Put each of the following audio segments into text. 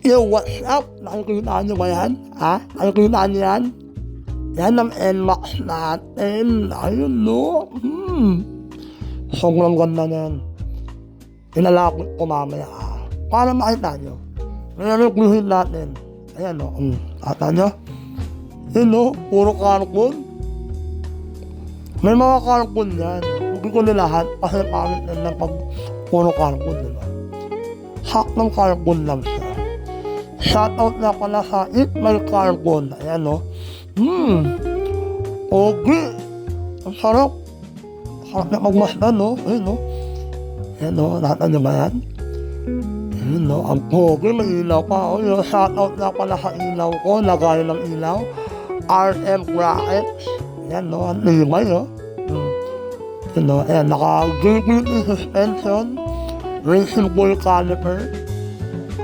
Yo, what's up? Nakikita nyo ba yan? Ha? Nakikita nyo yan? Yan ang NMAX natin. Ayun, no? Sobrang ganda na yan. Ilalapit ko mamaya. Para makita nyo. Ngayon yung kluhin natin. Ayan, no? Ata nyo? Yun, no? Puro carbon. May mga carbon yan. Hindi ko nilahat kasi pangit na pag puro carbon, diba? Saktong carbon lang siya. Shoutout na pala sa Eat My Carbon. Ayan, no? Okay. Ang sarap. Sarap na magmasdan, no? Ayan, no? Ayan, no? Nakita nyo ba yan? Ayan, no? Ang pogi, may ilaw pa. Oh, shoutout na pala sa ilaw ko. Lagay ng ilaw. RM Brackets. Ayan, no? Ang limay, no? Ayan, no? Ayan, naka-GPT suspension. Racing Bull Caliper.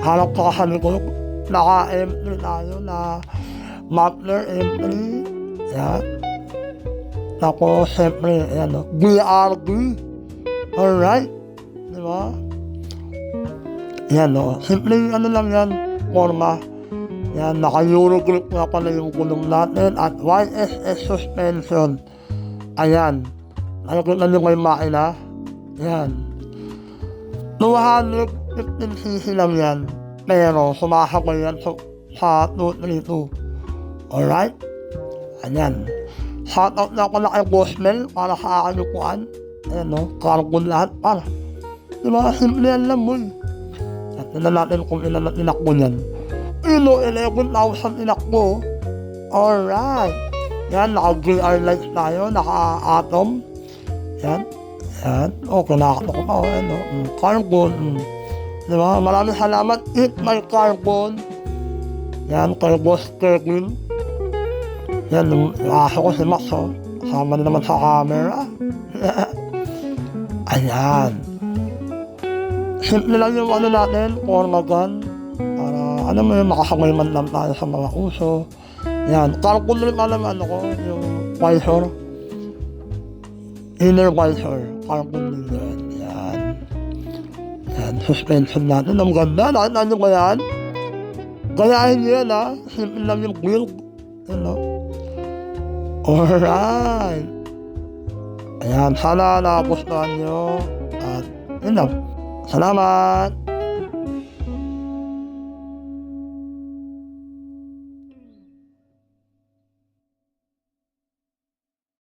Harap ka sa likod. Naka-M3 tayo na Muffler M3. Ayan. Tapos, siyempre, ayan, no? BRB. Alright. Diba? Ayan, no? Simple, ano lang yan, forma. Ayan, naka-Eurogrip nga pala yung gulong natin at YSS suspension. Ayan. Nakikita nyo kayo makina. Ayan. 215cc lang yan. Pero sumasabay yan sa 232. Alright? Ayan. Shoutout na pala kay Boss Mel para sa akin upuan. Ayan, no? Carbon lahat para. Diba? Simple yan lang mo. At tignan natin kung ilan na tinakbo yan. 11,000 tinakbo. Alright. Yan, naka-GR lights tayo. Naka-atom. Yan. Yan. Okay, nakakita ko pa. Ayan, no? Carbon. Diba? Maraming salamat. Eat My Carbon. Yan, kay Boss Kevin. Yan, yung aso ko si Max, oh. Kasama na naman sa camera. Ayan. Simple lang yung ano natin, forma gun. Para, ano mo yun, makasagay man lang tayo sa mga uso. Yan, carbon rin alam ano ko, yung visor. Inner visor. Carbon din yan. Yan. Yan, suspension natin. Ang ganda. Nakita nyo ba yan? Gayahin nyo yan, ha? Simple lang yung build. Yan, no? Alright. Ayan, sana nagustuhan nyo. At, yun lang. Salamat!